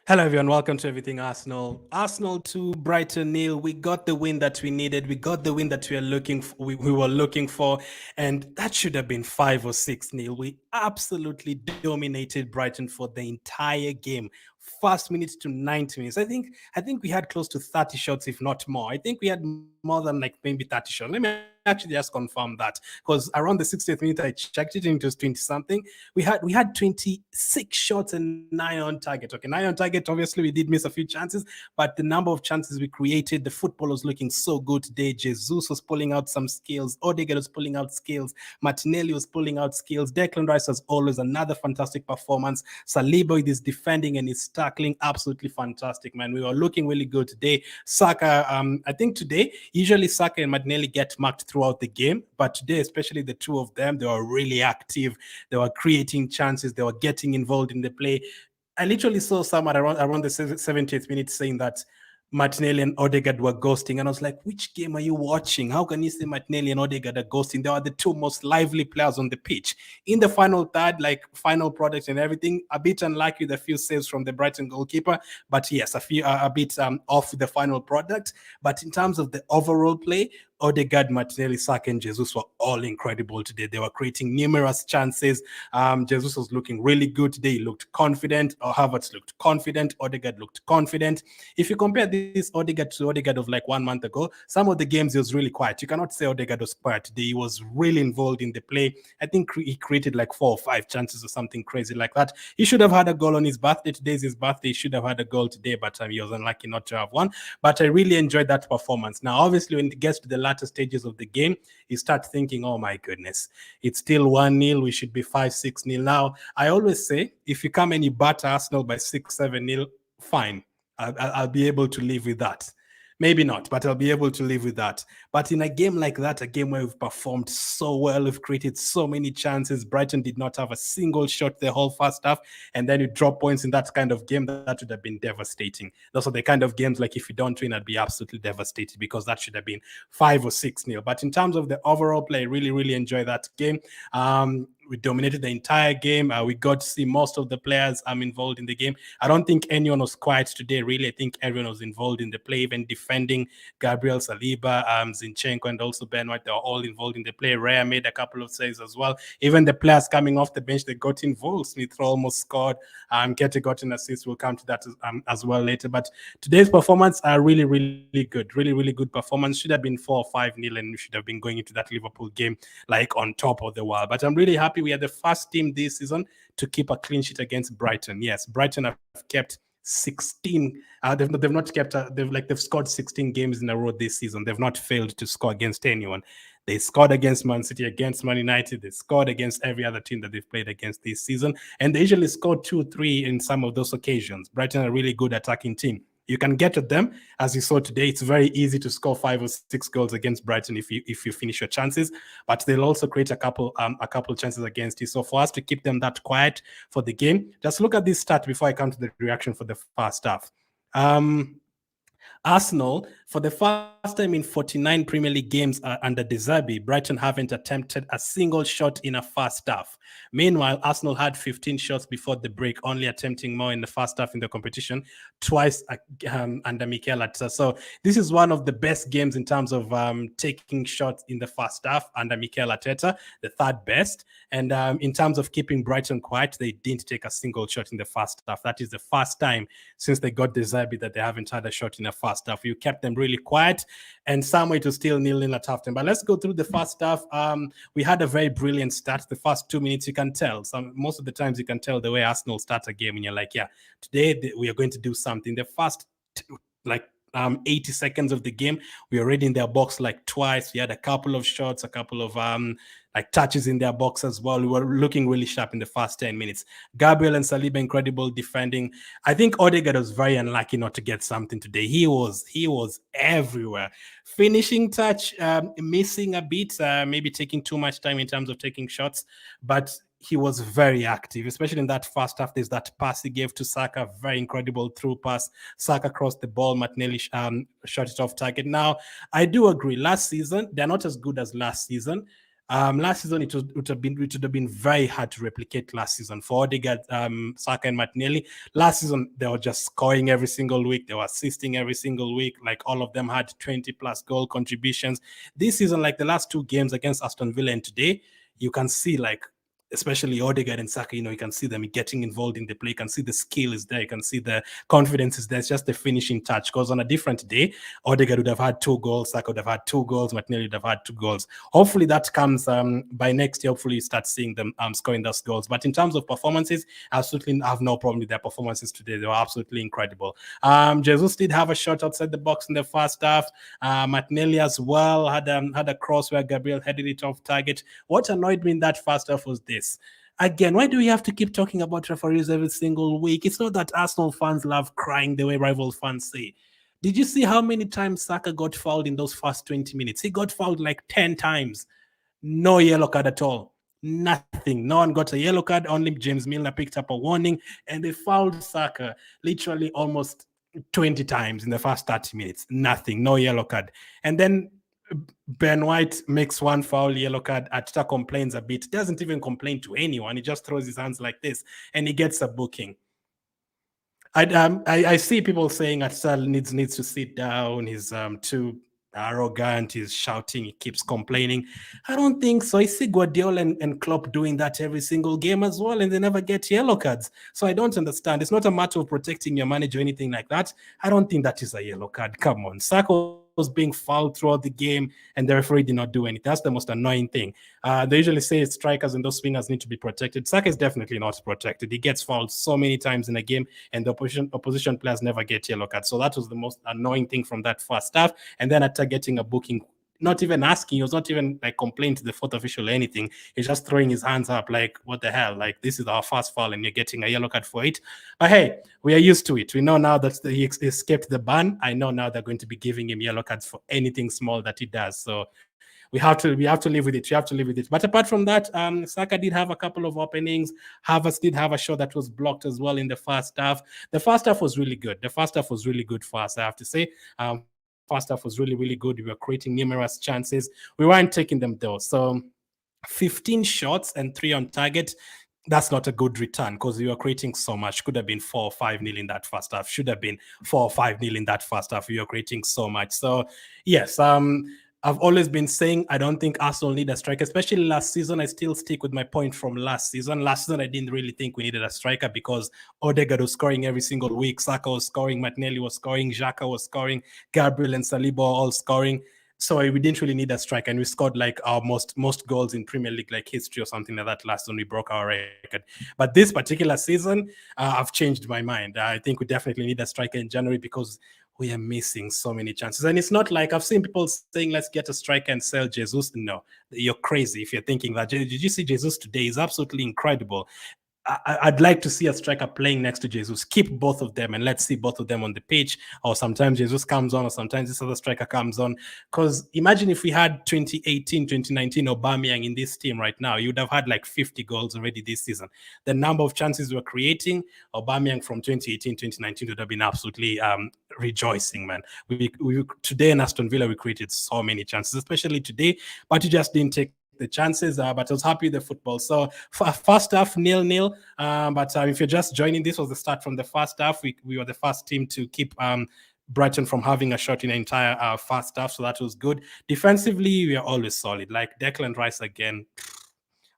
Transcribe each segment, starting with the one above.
Hello, everyone. Welcome to Everything Arsenal. Arsenal 2, Brighton nil. We got the win that we needed. We got the win that we were looking for, and that should have been 5 or 6 nil. We absolutely dominated Brighton for the entire game. First minute to 90 minutes. I think we had close to 30 shots, if not more. I think we had more than like maybe 30 shots. Let me actually just confirm that because around the 60th minute I checked it and it was 20 something. We had 26 shots and 9 on target. Okay, 9 on target. Obviously, we did miss a few chances, but the number of chances we created, the football was looking so good today. Jesus was pulling out some skills. Odegaard was pulling out skills. Martinelli was pulling out skills. Declan Rice, as always, another fantastic performance. Saliba with his defending and his tackling, absolutely fantastic, man. We were looking really good today. Saka, I think today, usually Saka and Martinelli get marked throughout the game, but today, especially the two of them, they were really active. They were creating chances. They were getting involved in the play. I literally saw someone around the 70th minute saying that Martinelli and Odegaard were ghosting. And I was like, which game are you watching? How can you say Martinelli and Odegaard are ghosting? They are the two most lively players on the pitch. In the final third, like final product and everything, a bit unlucky with a few saves from the Brighton goalkeeper. But yes, a bit off the final product. But in terms of the overall play, Odegaard, Martinelli, Saka, and Jesus were all incredible today. They were creating numerous chances. Jesus was looking really good today. He looked confident. Havertz looked confident. Odegaard looked confident. If you compare this Odegaard to Odegaard of like 1 month ago, some of the games he was really quiet. You cannot say Odegaard was quiet today. He was really involved in the play. I think he created like 4 or 5 chances or something crazy like that. He should have had a goal on his birthday. Today's his birthday. He should have had a goal today, but he was unlucky not to have one. But I really enjoyed that performance. Now, obviously, when it gets to the latter stages of the game, you start thinking, oh my goodness, it's still 1-0. We should be 5-6-0 now. I always say, if you come and you batter Arsenal by 6-7-0, fine. I'll be able to live with that. Maybe not, but I'll be able to live with that. But in a game like that, a game where we've performed so well, we've created so many chances, Brighton did not have a single shot the whole first half, and then you drop points in that kind of game, that would have been devastating. Those are the kind of games, like if you don't win, I'd be absolutely devastated because that should have been 5 or 6-0. But in terms of the overall play, I really, really enjoy that game. We dominated the entire game. We got to see most of the players involved in the game. I don't think anyone was quiet today, really. I think everyone was involved in the play, even defending. Gabriel, Saliba, Zinchenko, and also Ben White, they were all involved in the play. Raya made a couple of saves as well. Even the players coming off the bench, they got involved. Smith almost scored. Kete got an assist. We'll come to that as well later. But today's performance are really, really good. Really, really good performance. Should have been 4 or 5-0, and we should have been going into that Liverpool game like on top of the world. But I'm really happy we are the first team this season to keep a clean sheet against Brighton. Yes, Brighton have kept 16. They've not kept. They've scored 16 games in a row this season. They've not failed to score against anyone. They scored against Man City, against Man United. They scored against every other team that they've played against this season, and they usually score 2-3 in some of those occasions. Brighton are a really good attacking team. You can get at them, as you saw today. It's very easy to score 5 or 6 goals against Brighton if you finish your chances, but they'll also create a couple chances against you. So for us to keep them that quiet for the game, just look at this stat before I come to the reaction for the first half. Arsenal, for the first time in 49 Premier League games under De Zerbi, Brighton haven't attempted a single shot in a first half. Meanwhile, Arsenal had 15 shots before the break, only attempting more in the first half in the competition, twice under Mikel Arteta. So this is one of the best games in terms of taking shots in the first half under Mikel Arteta, the third best. And in terms of keeping Brighton quiet, they didn't take a single shot in the first half. That is the first time since they got De Zerbi that they haven't had a shot in the first half. You kept them really quiet, and some way to still 0-0 at halftime. But let's go through the first half. We had a very brilliant start. The first 2 minutes, you can tell. Most of the times, you can tell the way Arsenal start a game, and you're like, yeah, today we are going to do something. The first 80 seconds of the game, we were already in their box like twice. We had a couple of shots, a couple of touches in their box as well. We were looking really sharp in the first 10 minutes. Gabriel and Saliba, incredible defending. I think Odegaard was very unlucky not to get something today. He was everywhere. Finishing touch, missing a bit, maybe taking too much time in terms of taking shots, but he was very active, especially in that first half. There's that pass he gave to Saka, very incredible through pass. Saka crossed the ball, Martinelli shot it off target. Now, I do agree, last season, they're not as good as last season. Last season it would have been very hard to replicate last season for Odegaard, Saka, and Martinelli. Last season they were just scoring every single week. They were assisting every single week. Like all of them had 20+ goal contributions. This season, like the last two games against Aston Villa and today, you can see like, especially Odegaard and Saka, you can see them getting involved in the play. You can see the skill is there. You can see the confidence is there. It's just the finishing touch. Because on a different day, Odegaard would have had 2 goals, Saka would have had 2 goals, Martinelli would have had 2 goals. Hopefully that comes by next year. Hopefully you start seeing them scoring those goals. But in terms of performances, I absolutely have no problem with their performances today. They were absolutely incredible. Jesus did have a shot outside the box in the first half. Martinelli as well had a cross where Gabriel headed it off target. What annoyed me in that first half was this. Again, why do we have to keep talking about referees every single week? It's not that Arsenal fans love crying the way rival fans say. Did you see how many times Saka got fouled in those first 20 minutes? He got fouled like 10 times. No yellow card at all. Nothing. No one got a yellow card. Only James Milner picked up a warning, and they fouled Saka literally almost 20 times in the first 30 minutes. Nothing. No yellow card. And then Ben White makes one foul, yellow card. Ateta complains a bit. Doesn't even complain to anyone. He just throws his hands like this, and he gets a booking. I see people saying Ateta needs to sit down. He's too arrogant. He's shouting. He keeps complaining. I don't think so. I see Guardiola and Klopp doing that every single game as well, and they never get yellow cards. So I don't understand. It's not a matter of protecting your manager or anything like that. I don't think that is a yellow card. Come on, Saka was being fouled throughout the game, and the referee did not do anything. That's the most annoying thing. They usually say strikers and those swingers need to be protected. Saka is definitely not protected. He gets fouled so many times in a game, and the opposition players never get yellow cards. So that was the most annoying thing from that first half. And then after getting a booking, not even asking, he was not even like complaining to the fourth official or anything. He's just throwing his hands up like, what the hell? Like, this is our first foul and you're getting a yellow card for it. But hey, we are used to it. We know now that he escaped the ban. I know now they're going to be giving him yellow cards for anything small that he does. So we have to live with it. We have to live with it. But apart from that, Saka did have a couple of openings. Havertz did have a shot that was blocked as well in the first half. The first half was really good. The first half was really good for us, I have to say. First half was really, really good. We were creating numerous chances. We weren't taking them though. So 15 shots and 3 on target. That's not a good return because we were creating so much. Could have been 4 or 5-0 in that first half. Should have been 4 or 5-0 in that first half. We were creating so much. So yes, I've always been saying I don't think Arsenal need a striker, especially last season. I still stick with my point from last season. Last season, I didn't really think we needed a striker because Odegaard was scoring every single week. Saka was scoring, Martinelli was scoring, Xhaka was scoring, Gabriel and Saliba all scoring. So we didn't really need a striker, and we scored like our most goals in Premier League like history or something like that last when we broke our record. But this particular season, I've changed my mind. I think we definitely need a striker in January because we are missing so many chances. And it's not like I've seen people saying, let's get a striker and sell Jesus. No, you're crazy if you're thinking that. Did you see Jesus today? He's absolutely incredible. I'd like to see a striker playing next to Jesus. Keep both of them and let's see both of them on the pitch. Or sometimes Jesus comes on or sometimes this other striker comes on. Because imagine if we had 2018, 2019 Aubameyang in this team right now, you'd have had like 50 goals already this season. The number of chances we're creating, Aubameyang from 2018, 2019 would have been absolutely rejoicing, man. We today in Aston Villa, we created so many chances, especially today, but you just didn't take the chances, but I was happy with the football. So first half 0-0, but if you're just joining, this was the start from the first half. We were the first team to keep Brighton from having a shot in the entire first half, so that was good. Defensively, we are always solid. Like Declan Rice again,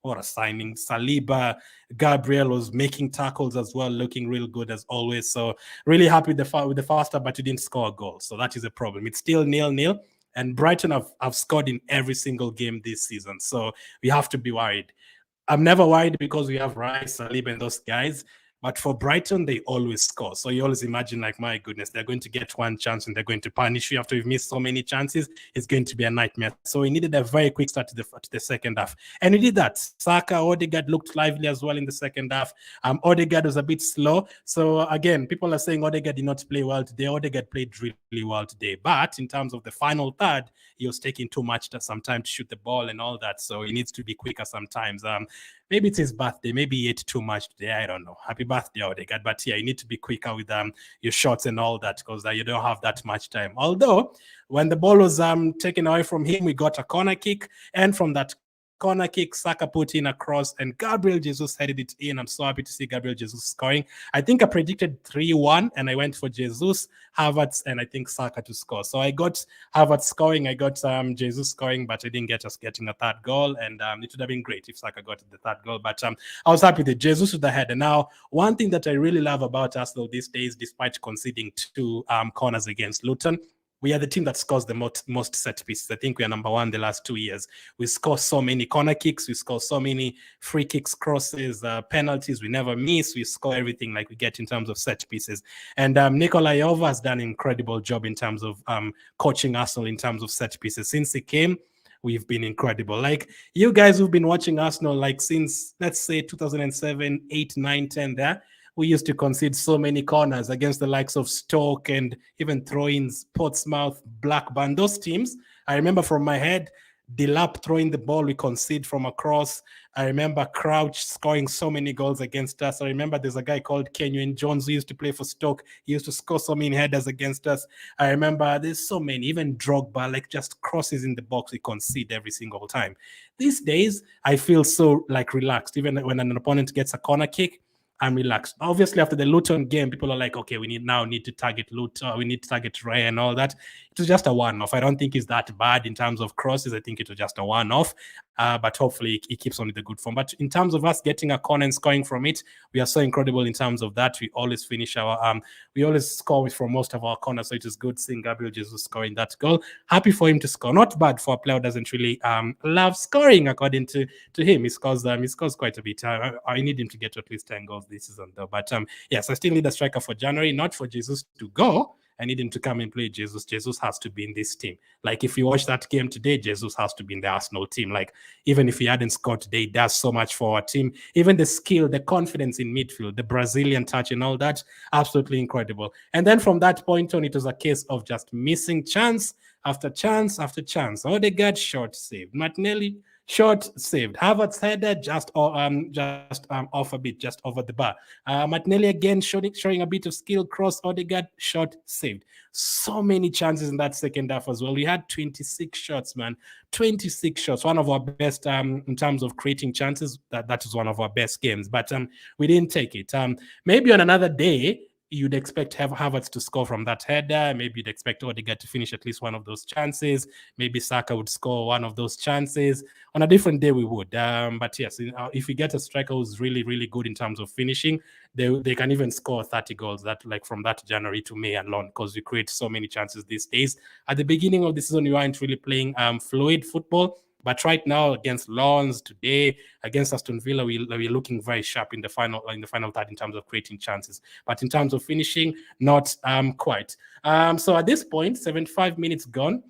what a signing. Saliba, Gabriel was making tackles as well, looking real good as always. So really happy with the first half, but you didn't score a goal, so that is a problem. It's still 0-0. And Brighton have scored in every single game this season. So we have to be worried. I'm never worried because we have Rice, Saliba, and those guys. But for Brighton, they always score. So you always imagine, like, my goodness, they're going to get one chance and they're going to punish you after we've missed so many chances. It's going to be a nightmare. So we needed a very quick start to the second half. And we did that. Saka, Odegaard looked lively as well in the second half. Odegaard was a bit slow. So again, people are saying Odegaard did not play well today. Odegaard played really well today. But in terms of the final third, he was taking too much to sometimes shoot the ball and all that. So he needs to be quicker sometimes. Maybe it's his birthday. Maybe he ate too much today. I don't know. Happy birthday, Odegaard. But yeah, you need to be quicker with your shots and all that because you don't have that much time. Although, when the ball was taken away from him, we got a corner kick. And from that corner kick, Saka put in a cross, and Gabriel Jesus headed it in. I'm so happy to see Gabriel Jesus scoring. I think I predicted 3-1, and I went for Jesus, Havertz, and I think Saka to score. So I got Havertz scoring, I got Jesus scoring, but I didn't get us getting a third goal, and it would have been great if Saka got the third goal. But I was happy that Jesus with the head. And now, one thing that I really love about Arsenal these days, despite conceding 2 corners against Luton, we are the team that scores the most set pieces. I think we are number 1 the last 2 years. We score so many corner kicks. We score so many free kicks, crosses, penalties. We never miss. We score everything like we get in terms of set pieces. And Nikola Jova has done an incredible job in terms of coaching Arsenal in terms of set pieces. Since he came, we've been incredible. Like, you guys who've been watching Arsenal like since, let's say, 2007, 8, 9, 10 there, we used to concede so many corners against the likes of Stoke and even throw-ins, Portsmouth, Blackburn, those teams. I remember from my head, Delap throwing the ball, we concede from across. I remember Crouch scoring so many goals against us. I remember there's a guy called Kenyon Jones who used to play for Stoke. He used to score so many headers against us. I remember there's so many, even Drogba, like just crosses in the box, we concede every single time. These days, I feel so like relaxed. Even when an opponent gets a corner kick, I'm relaxed. Obviously, after the Luton game, people are like, okay, we need to target Luton, we need to target Ray and all that. It was just a one-off. I don't think it's that bad in terms of crosses. I think it was just a one-off, but hopefully it keeps on with the good form. But in terms of us getting a corner and scoring from it, we are so incredible in terms of that. We always finish we always score from most of our corners, so it is good seeing Gabriel Jesus scoring that goal. Happy for him to score. Not bad for a player who doesn't really love scoring, according to him. He scores quite a bit. I need him to get to at least 10 goals this season, though. But yes, I still need a striker for January, not for Jesus to go. I need him to come and play Jesus. Jesus has to be in this team. Like, if you watch that game today, Jesus has to be in the Arsenal team. Like, even if he hadn't scored today, he does so much for our team. Even the skill, the confidence in midfield, the Brazilian touch and all that, absolutely incredible. And then from that point on, it was a case of just missing chance after chance after chance. Odegaard short saved. Martinelli short saved. Havertz header just off a bit, just over the bar. Martinelli again showing a bit of skill. Cross, Odegaard short saved. So many chances in that second half as well. We had 26 shots, man. 26 shots. One of our best in terms of creating chances. That is one of our best games. But we didn't take it. Maybe on another day, you'd expect Havertz to score from that header. Maybe you'd expect Odegaard to finish at least one of those chances. Maybe Saka would score one of those chances. On a different day, we would. But yes, if we get a striker who's really, really good in terms of finishing, they can even score 30 goals from that January to May alone, because we create so many chances these days. At the beginning of the season, we weren't really playing fluid football. But right now, against Lens, today, against Aston Villa, we're looking very sharp in the final third in terms of creating chances. But in terms of finishing, not quite. So at this point, 75 minutes gone.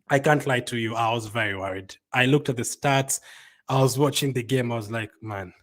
I can't lie to you, I was very worried. I looked at the stats. I was watching the game. I was like, man,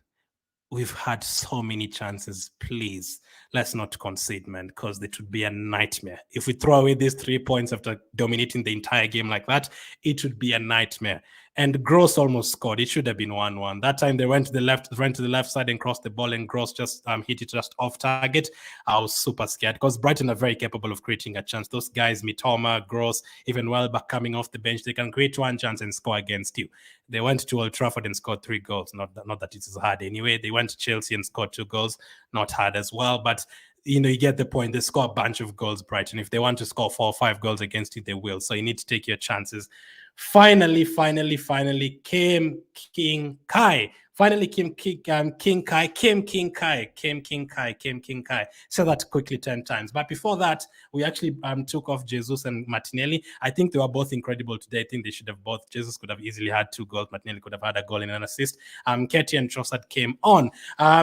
we've had so many chances. Please, let's not concede, man, because it would be a nightmare. If we throw away these 3 points after dominating the entire game like that, it would be a nightmare. And Gross almost scored. It should have been 1-1. That time they went to the left side and crossed the ball, and Gross just hit it just off target. I was super scared, because Brighton are very capable of creating a chance. Those guys, Mitoma, Gross, even Welbeck coming off the bench, they can create one chance and score against you. They went to Old Trafford and scored 3 goals. Not that it is hard anyway. They went to Chelsea and scored 2 goals. Not hard as well, but you get the point. They score a bunch of goals, Brighton. If they want to score 4 or 5 goals against you, they will. So you need to take your chances. Finally came King Kai. Finally came King Kai. Say that quickly 10 times. But before that, we actually took off Jesus and Martinelli. I think they were both incredible today. I think they should have both. Jesus could have easily had 2 goals. Martinelli could have had a goal and an assist. Ketty and Trossard came on.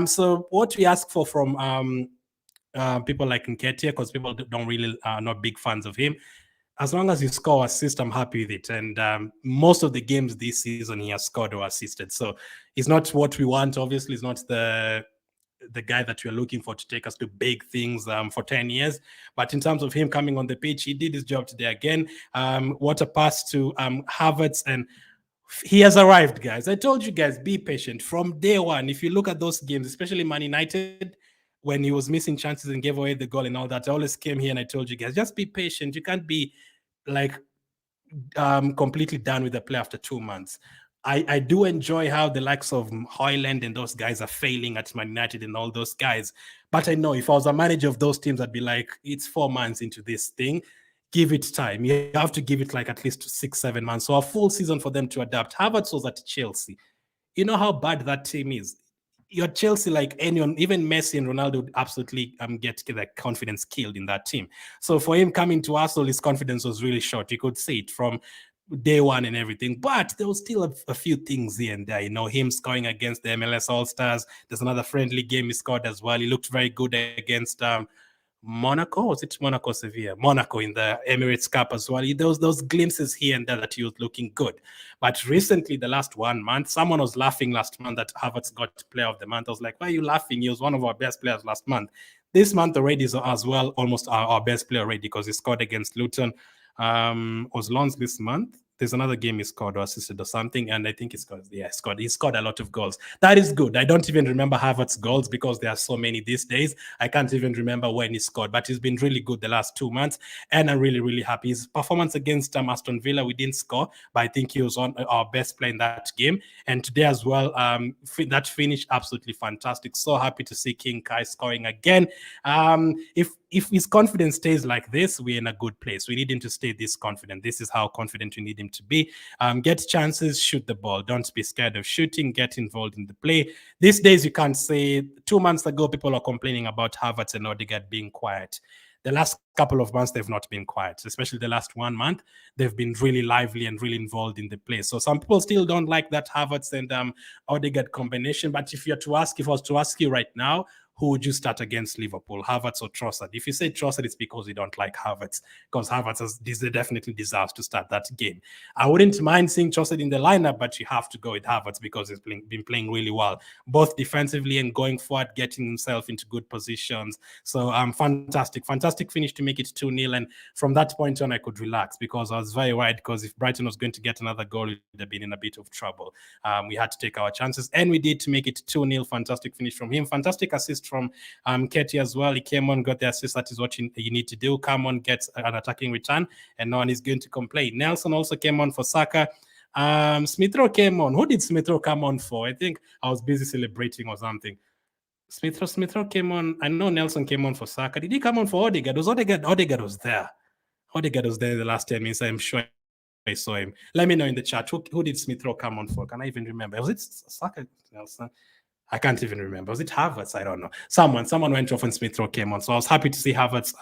So what we ask for from people like Nketiah, because people don't really not big fans of him. As long as you score assist, I'm happy with it. And most of the games this season, he has scored or assisted. So it's not what we want. Obviously, it's not the guy that we're looking for to take us to big things for 10 years. But in terms of him coming on the pitch, he did his job today again. What a pass to Havertz, and he has arrived, guys. I told you guys, be patient from day one. If you look at those games, especially Man United, when he was missing chances and gave away the goal and all that, I always came here and I told you guys, just be patient. You can't be like completely done with the play after 2 months. I do enjoy how the likes of Hoyland and those guys are failing at Man United and all those guys. But I know if I was a manager of those teams, I'd be like, it's 4 months into this thing. Give it time. You have to give it like at least 6, 7 months. So a full season for them to adapt. Havertz was at Chelsea. You know how bad that team is. Your Chelsea, like anyone, even Messi and Ronaldo would absolutely get the confidence killed in that team. So for him coming to Arsenal, his confidence was really short. You could see it from day one and everything. But there was still a few things here and there. You know, him scoring against the MLS All Stars. There's another friendly game he scored as well. He looked very good against Monaco. Was it Monaco, Sevilla? Monaco in the Emirates Cup as well. Those glimpses here and there that he was looking good. But recently, the last 1 month, someone was laughing last month that Havertz got Player of the Month. I was like, why are you laughing? He was one of our best players last month. This month already is as well almost our best player already because he scored against Luton. Was Lons this month. There's another game he scored or assisted or something, and I think he scored. Yeah, he scored a lot of goals. That is good. I don't even remember Havertz's goals because there are so many these days. I can't even remember when he scored, but he's been really good the last 2 months, and I'm really, really happy. His performance against Aston Villa, we didn't score, but I think he was on our best player in that game. And today as well, that finish absolutely fantastic. So happy to see King Kai scoring again. If his confidence stays like this, we're in a good place. We need him to stay this confident. This is how confident we need him to be. Get chances, shoot the ball. Don't be scared of shooting. Get involved in the play. These days, you can't say 2 months ago, people are complaining about Havertz and Odegaard being quiet. The last couple of months, they've not been quiet, especially the last 1 month. They've been really lively and really involved in the play. So some people still don't like that Havertz and Odegaard combination. But if I was to ask you right now, who would you start against Liverpool, Havertz or Trossard? If you say Trossard, it's because you don't like Havertz, because Havertz definitely deserves to start that game. I wouldn't mind seeing Trossard in the lineup, but you have to go with Havertz because he's been playing really well, both defensively and going forward, getting himself into good positions. So fantastic finish to make it 2-0. And from that point on, I could relax because I was very worried because if Brighton was going to get another goal, we'd have been in a bit of trouble. We had to take our chances, and we did to make it 2-0. Fantastic finish from him. Fantastic assist from Ketty as well. He came on, got the assist. That is what you need to do. Come on, get an attacking return, and no one is going to complain. Nelson also came on for Saka. Smith Rowe came on. Who did Smith Rowe come on for? I think I was busy celebrating or something. Smith Rowe came on. I know Nelson came on for Saka. Did he come on for Odegaard? Odegaard was there. Odegaard was there the last 10 minutes. I'm sure I saw him. Let me know in the chat. Who did Smith Rowe come on for? Can I even remember? Was it Saka? Nelson? I can't even remember. Was it Havertz? I don't know. Someone went off and Smith Rowe came on. So I was happy to see Havertz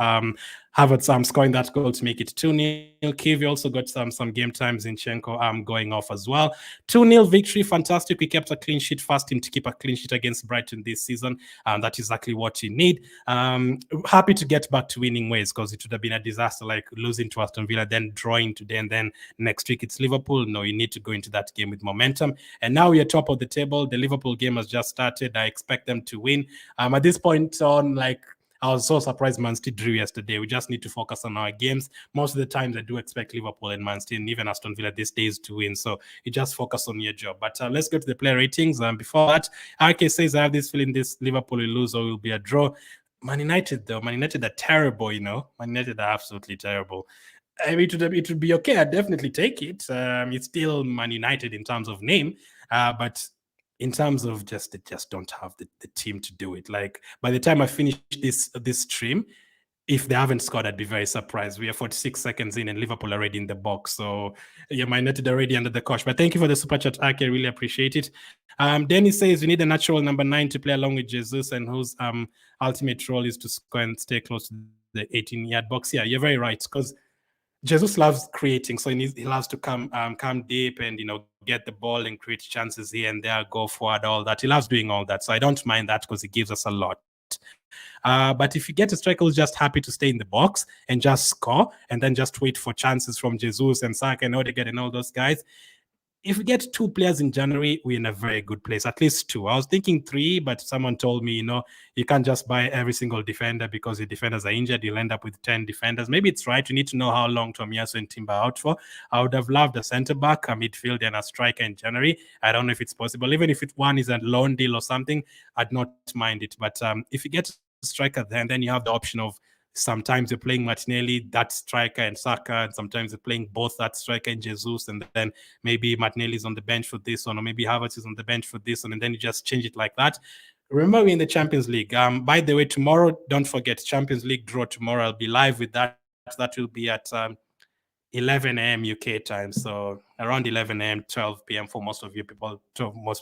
scoring that goal to make it 2-0. Kiwi also got some game time. Zinchenko going off as well. 2-0 victory. Fantastic. We kept a clean sheet. First team to keep a clean sheet against Brighton this season. That's exactly what you need. Happy to get back to winning ways because it would have been a disaster like losing to Aston Villa, then drawing today, and then next week it's Liverpool. No, you need to go into that game with momentum. And now we are top of the table. The Liverpool game has just started. I expect them to win. At this point on, I was so surprised Man City drew yesterday. We just need to focus on our games. Most of the times I do expect Liverpool and Man City and even Aston Villa these days to win. So you just focus on your job. But let's go to the player ratings. Before that, RK says, I have this feeling this Liverpool will lose or will be a draw. Man United, though. Man United are terrible, Man United are absolutely terrible. I mean, it would be okay. I'd definitely take it. It's still Man United in terms of name. But in terms of they just don't have the team to do it. Like by the time I finish this stream, if they haven't scored, I'd be very surprised. We are 46 seconds in and Liverpool already in the box. So yeah, Man United already under the cosh. But thank you for the super chat, Aki. I really appreciate it. Dennis says we need a natural number 9 to play along with Jesus, and whose ultimate role is to score and stay close to the 18-yard box. Yeah, you're very right, because Jesus loves creating, so he loves to come deep and get the ball and create chances here and there, go forward, all that. He loves doing all that, so I don't mind that because he gives us a lot. But if you get a striker who's just happy to stay in the box and just score and then just wait for chances from Jesus and Saka and Odegaard and all those guys, if we get 2 players in January, we're in a very good place, at least 2. I was thinking 3, but someone told me, you can't just buy every single defender because your defenders are injured. You'll end up with 10 defenders. Maybe it's right. You need to know how long Tomiyasu and Timber are out for. I would have loved a centre-back, a midfielder, and a striker in January. I don't know if it's possible. Even if one is a loan deal or something, I'd not mind it. But if you get a striker then you have the option of Sometimes you're playing Martinelli, that striker, and Saka, and sometimes you're playing both that striker and Jesus, and then maybe Martinelli's on the bench for this one, or maybe Havertz is on the bench for this one, and then you just change it like that. Remember, we're in the Champions League. By the way, tomorrow, don't forget, Champions League draw tomorrow. I'll be live with that. That will be at 11 a.m. UK time, so around 11 a.m., 12 p.m. for most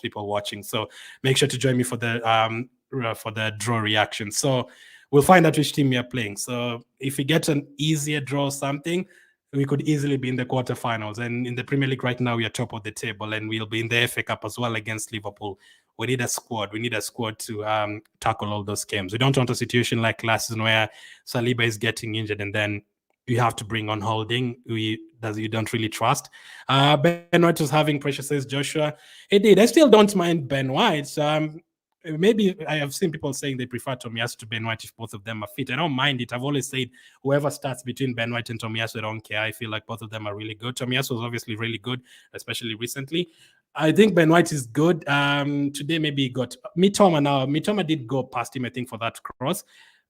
people watching. So make sure to join me for the draw reaction. So we'll find out which team we are playing. So if we get an easier draw or something, we could easily be in the quarterfinals. And in the Premier League right now, we are top of the table, and we'll be in the FA Cup as well against Liverpool. We need a squad. We need a squad to tackle all those games. We don't want a situation like last season where Saliba is getting injured and then you have to bring on Holding, you don't really trust. Ben White was having pressure, says Joshua. It did. I still don't mind Ben White. Maybe I have seen people saying they prefer Tomiyasu to Ben White if both of them are fit. I don't mind it. I've always said whoever starts between Ben White and Tomiyasu, I don't care. I feel like both of them are really good. Tomiyasu was obviously really good, especially recently. I think Ben White is good. Today maybe he got Mitoma now. Mitoma did go past him, I think, for that cross.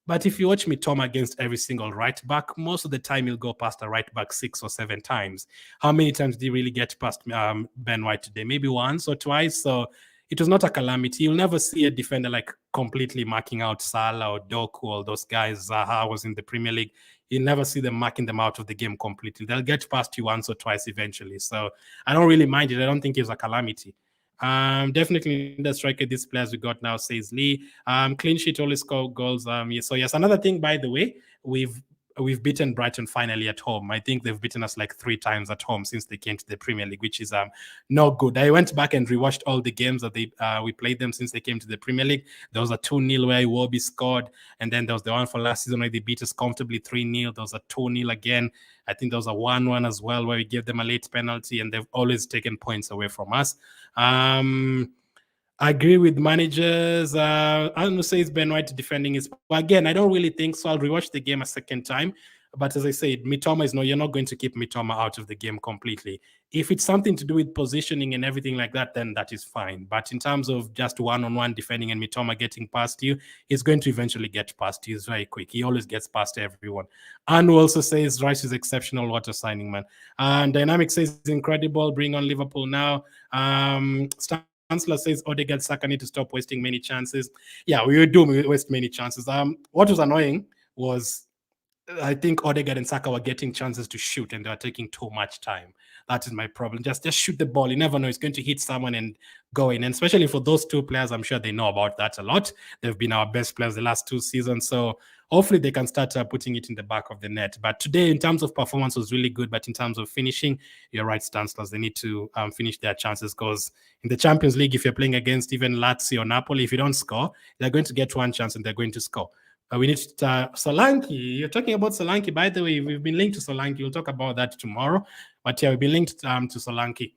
But if you watch Mitoma against every single right back, most of the time he'll go past a right back 6 or 7 times. How many times did he really get past Ben White today? Maybe once or twice. So it was not a calamity. You'll never see a defender like completely marking out Salah or Doku or those guys. Zaha was in the Premier League. You'll never see them marking them out of the game completely. They'll get past you once or twice eventually. So I don't really mind it. I don't think it's a calamity. Definitely the striker, these players we got now, says Lee. Clean sheet, always score goals. So yes, another thing, by the way, we've beaten Brighton finally at home. I think they've beaten us like 3 times at home since they came to the Premier League, which is not good. I went back and rewatched all the games that we played them since they came to the Premier League. There was a 2-0 where Iwobi scored, and then there was the one for last season where they beat us comfortably 3-0. There was a 2-0 again. I think there was a 1-1 as well where we gave them a late penalty, and they've always taken points away from us. I agree with managers. I don't know, says Ben White defending his. But again, I don't really think so. I'll rewatch the game a second time. But as I said, Mitoma is you're not going to keep Mitoma out of the game completely. If it's something to do with positioning and everything like that, then that is fine. But in terms of just one-on-one defending and Mitoma getting past you, he's going to eventually get past you. He's very quick. He always gets past everyone. Anu also says Rice is exceptional. What a signing, man. And Dynamic says incredible. Bring on Liverpool now. Chancellor says Odegaard, Saka need to stop wasting many chances. Yeah, we do waste many chances. What was annoying was I think Odegaard and Saka were getting chances to shoot and they were taking too much time. That is my problem. Just shoot the ball. You never know. It's going to hit someone and go in. And especially for those 2 players, I'm sure they know about that a lot. They've been our best players the last 2 seasons. So hopefully they can start putting it in the back of the net. But today, in terms of performance, was really good. But in terms of finishing, you're right, Stanislas. They need to finish their chances because in the Champions League, if you're playing against even Lazio or Napoli, if you don't score, they're going to get one chance and they're going to score. We need to Solanke. You're talking about Solanke. By the way, we've been linked to Solanke. We'll talk about that tomorrow. But yeah, we've been linked to Solanke.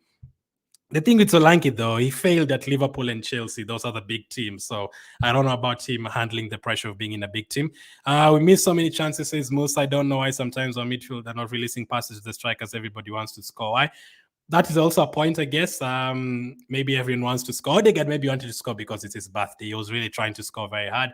The thing with Solanke, though, he failed at Liverpool and Chelsea. Those are the big teams. So I don't know about him handling the pressure of being in a big team. We missed so many chances, says Moose. I don't know why sometimes on midfield they're not releasing passes to the strikers. Everybody wants to score. Why? That is also a point, I guess. Maybe everyone wants to score. Odegaard maybe wanted to score because it's his birthday. He was really trying to score very hard.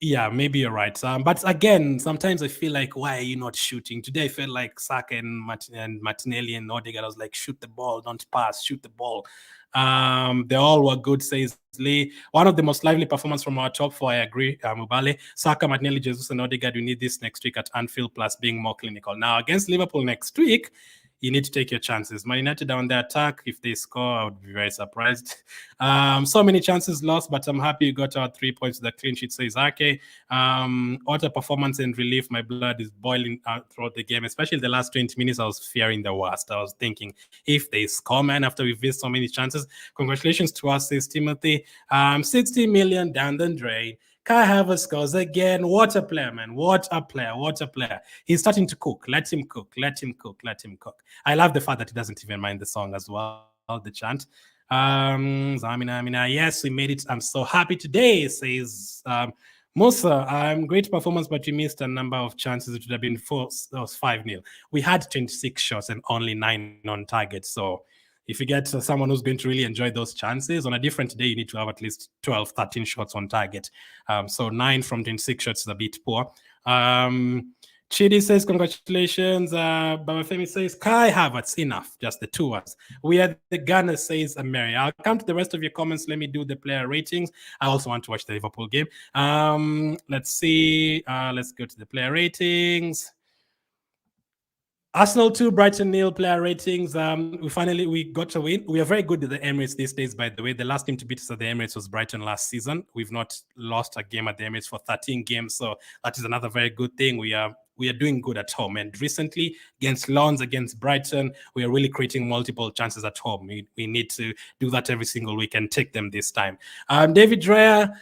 Yeah, maybe you're right. But again, sometimes I feel like, why are you not shooting? Today I felt like Saka and Martinelli and Odegaard. I was like, shoot the ball, don't pass, shoot the ball. They all were good, says Lee. One of the most lively performance from our top 4, I agree, Mubale. Saka, Martinelli, Jesus, and Odegaard, we need this next week at Anfield, plus being more clinical. Now, against Liverpool next week, you need to take your chances. Man United are on the attack. If they score, I would be very surprised. So many chances lost, but I'm happy you got our 3 points. The clean sheet, says Ake. What a performance and relief. My blood is boiling throughout the game, especially the last 20 minutes. I was fearing the worst. I was thinking, if they score, man, after we've missed so many chances, congratulations to us, says Timothy. 60 million down the drain. Kai Havertz scores again. What a player, man. What a player. What a player. He's starting to cook. Let him cook. Let him cook. Let him cook. I love the fact that he doesn't even mind the song as well, the chant. Zamina, yes, we made it. I'm so happy today, says Musa. Great performance, but you missed a number of chances. It would have been 5-0. We had 26 shots and only 9 on target. So if you get someone who's going to really enjoy those chances, on a different day, you need to have at least 12, 13 shots on target. So 9 from 26 shots is a bit poor. Chidi says, congratulations. Babafemi says, Kai Havertz, enough. Just the two words. We are the Ghana, says Mary. I'll come to the rest of your comments. Let me do the player ratings. I also want to watch the Liverpool game. Let's see. Let's go to the player ratings. Arsenal 2, Brighton 0 player ratings. We got a win. We are very good at the Emirates these days, by the way. The last team to beat us at the Emirates was Brighton last season. We've not lost a game at the Emirates for 13 games, so that is another very good thing. We are doing good at home. And recently, against Lens, against Brighton, we are really creating multiple chances at home. We need to do that every single week and take them this time. David Raya,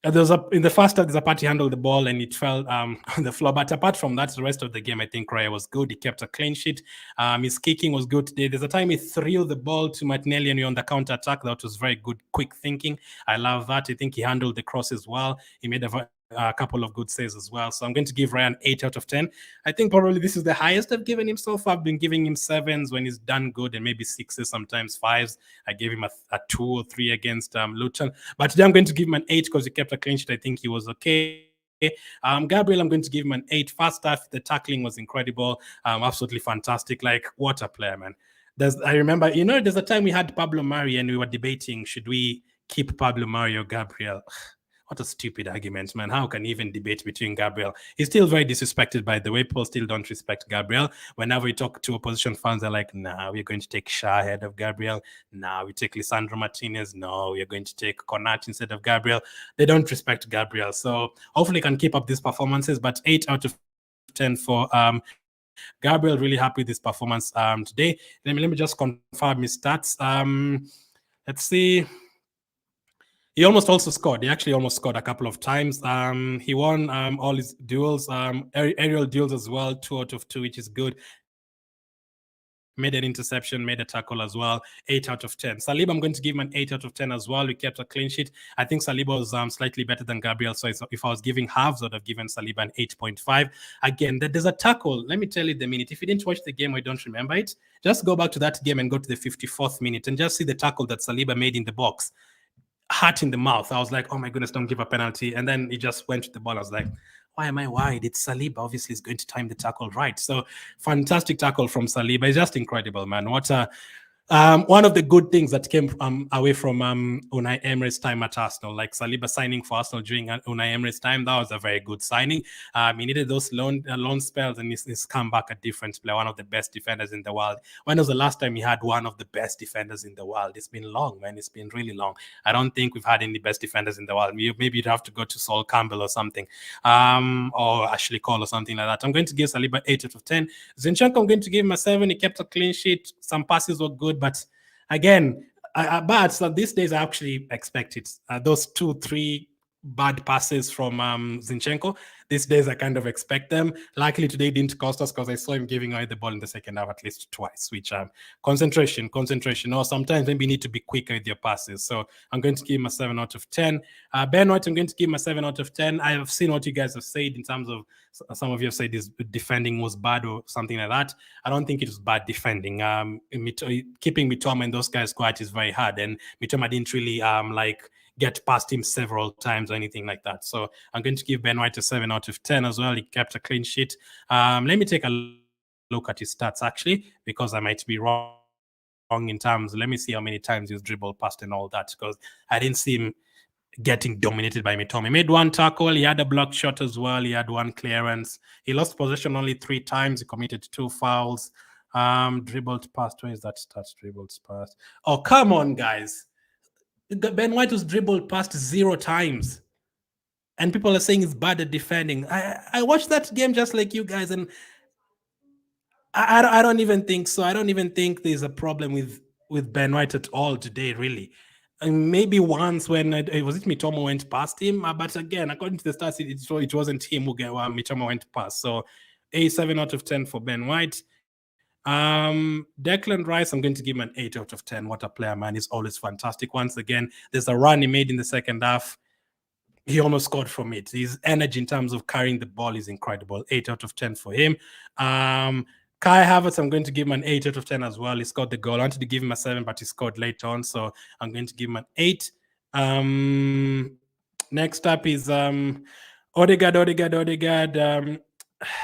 in the first half, there's a part he handled the ball and it fell on the floor. But apart from that, the rest of the game, I think Raya was good. He kept a clean sheet. His kicking was good today. There's a time he threw the ball to Martinelli and we on the counter attack. That was very good, quick thinking. I love that. I think he handled the cross as well. He made a couple of good saves as well. So I'm going to give Ryan 8 out of 10. I think probably this is the highest I've given him so far. I've been giving him 7s when he's done good and maybe 6s, sometimes 5s. I gave him a 2 or 3 against Luton. But today I'm going to give him an 8 because he kept a clean sheet. I think he was okay. Gabriel, I'm going to give him an 8. First half, the tackling was incredible. Absolutely fantastic. Like, what a player, man. I remember, there's a time we had Pablo Mari and we were debating, should we keep Pablo Mari or Gabriel? What a stupid argument, man. How can you even debate between Gabriel? He's still very disrespected, by the way. People still don't respect Gabriel. Whenever we talk to opposition fans, they're like, nah, we're going to take Shah ahead of Gabriel. Nah, we take Lisandro Martinez. No, we're going to take Konate instead of Gabriel. They don't respect Gabriel. So hopefully can keep up these performances, but 8 out of 10 for Gabriel. Really happy with this performance today. Let me just confirm his stats. Let's see. He almost also scored. He actually almost scored a couple of times. He won all his duels, aerial duels as well, 2 out of 2, which is good. Made an interception, made a tackle as well, 8 out of 10. Saliba, I'm going to give him an 8 out of 10 as well. We kept a clean sheet. I think Saliba was slightly better than Gabriel, so if I was giving halves, I would have given Saliba an 8.5. Again, there's a tackle. Let me tell you the minute. If you didn't watch the game or you don't remember it, just go back to that game and go to the 54th minute and just see the tackle that Saliba made in the box. Heart in the mouth. I was like, oh my goodness, don't give a penalty. And then he just went to the ball. I was like, why am I wide? It's Saliba. Obviously, he's going to time the tackle right. So fantastic tackle from Saliba. It's just incredible, man. What a one of the good things that came away from Unai Emery's time at Arsenal, like Saliba signing for Arsenal during Unai Emery's time, that was a very good signing. He needed those loan spells, and he's come back a different player, one of the best defenders in the world. When was the last time he had one of the best defenders in the world? It's been long, man. It's been really long. I don't think we've had any best defenders in the world. Maybe you'd have to go to Sol Campbell or something, or Ashley Cole or something like that. I'm going to give Saliba 8 out of 10. Zinchenko, I'm going to give him a 7. He kept a clean sheet. Some passes were good, but again, so these days I actually expect it. Those 2-3 bad passes from Zinchenko, these days I kind of expect them. Luckily today didn't cost us because I saw him giving away the ball in the second half at least twice, which concentration, or sometimes maybe you need to be quicker with your passes. So I'm going to give him a 7 out of 10. Ben White, I'm going to give him a 7 out of 10. I have seen what you guys have said in terms of, some of you have said his defending was bad or something like that. I don't think it was bad defending. Keeping Mitoma and those guys quiet is very hard, and Mitoma didn't really get past him several times or anything like that. So I'm going to give Ben White a 7 out of 10 as well. He kept a clean sheet. Let me take a look at his stats, actually, because I might be wrong in terms. Let me see how many times he was dribbled past and all that, because I didn't see him getting dominated by Mitoma. He made 1 tackle. He had a block shot as well. He had 1 clearance. He lost possession only 3 times. He committed 2 fouls. Dribbled past. Where is that stats? Dribbled past. Oh, come on, guys. Ben White was dribbled past 0 times. And people are saying he's bad at defending. I watched that game just like you guys, and I don't even think so. I don't even think there's a problem with Ben White at all today, really. And maybe once when was it Mitoma went past him, but again, according to the stats, it wasn't him who Mitoma went past. So a 7 out of 10 for Ben White. Declan Rice, I'm going to give him an 8 out of 10. What a player, man. He's always fantastic. Once again, there's a run he made in the second half. He almost scored from it. His energy in terms of carrying the ball is incredible. 8 out of 10 for him. Kai Havertz, I'm going to give him an 8 out of 10 as well. He scored the goal. I wanted to give him a 7, but he scored late on, so I'm going to give him an 8. Next up is Odegaard.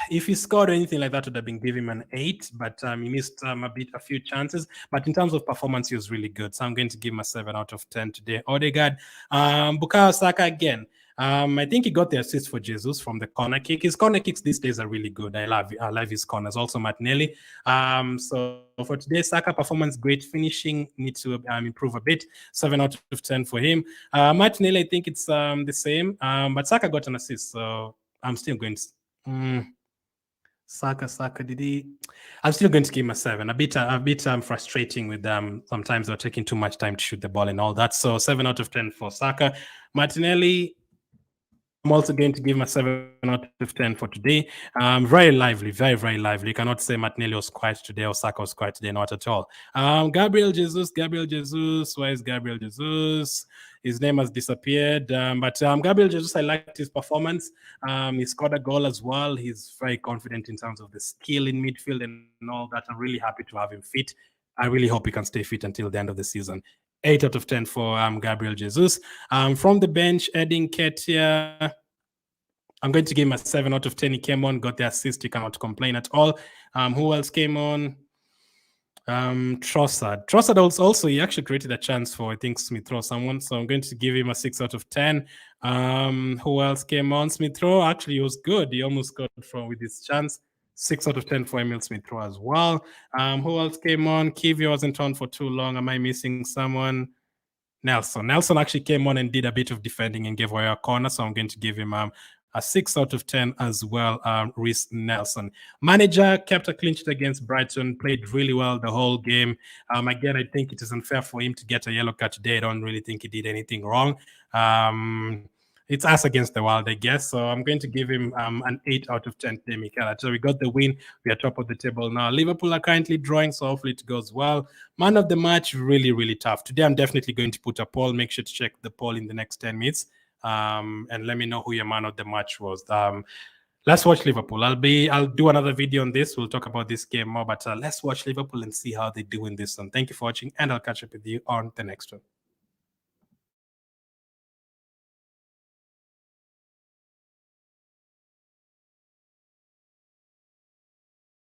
If he scored or anything like that, would have been giving him an 8, but he missed a few chances. But in terms of performance, he was really good. So I'm going to give him a 7 out of 10 today. Odegaard, Bukayo Saka again. I think he got the assist for Jesus from the corner kick. His corner kicks these days are really good. I love his corners. Also Martinelli. So for today, Saka performance great. Finishing needs to improve a bit. 7 out of 10 for him. Martinelli, I think it's the same. But Saka got an assist, so I'm still going to. Saka, did he? I'm still going to give him a 7. A bit frustrating with them. Sometimes they're taking too much time to shoot the ball and all that. So 7 out of 10 for Saka. Martinelli, I'm also going to give him a 7 out of 10 for today. Very lively, very, very lively. You cannot say Martinelli was quiet today or Saka was quiet today, not at all. Gabriel Jesus. Where is Gabriel Jesus? His name has disappeared. But Gabriel Jesus, I liked his performance. He scored a goal as well. He's very confident in terms of the skill in midfield and all that. I'm really happy to have him fit. I really hope he can stay fit until the end of the season. 8 out of 10 for Gabriel Jesus. From the bench, Edin Ketia, I'm going to give him a 7 out of 10. He came on, got the assist. You cannot complain at all. Who else came on? Trossard also, he actually created a chance for, I think, Smith Rowe, someone. So I'm going to give him a 6 out of 10. Who else came on? Smith Rowe actually was good. He almost got with his chance. 6 out of 10 for Emil Smith Rowe as well. Who else came on? Kivio wasn't on for too long. Am I missing someone? Nelson actually came on and did a bit of defending and gave away a corner. So I'm going to give him a 6 out of 10 as well. Reece Nelson. Manager kept a clean sheet against Brighton, played really well the whole game. Again, I think it is unfair for him to get a yellow card today. I don't really think he did anything wrong. It's us against the world, I guess. So I'm going to give him an 8 out of 10 today, Michaela. So we got the win. We are top of the table now. Liverpool are currently drawing, so hopefully it goes well. Man of the match, really, really tough. Today, I'm definitely going to put a poll. Make sure to check the poll in the next 10 minutes. And let me know who your man of the match was. Let's watch Liverpool. I'll do another video on this. We'll talk about this game more, but let's watch Liverpool and see how they do in this one. Thank you for watching, and I'll catch up with you on the next one.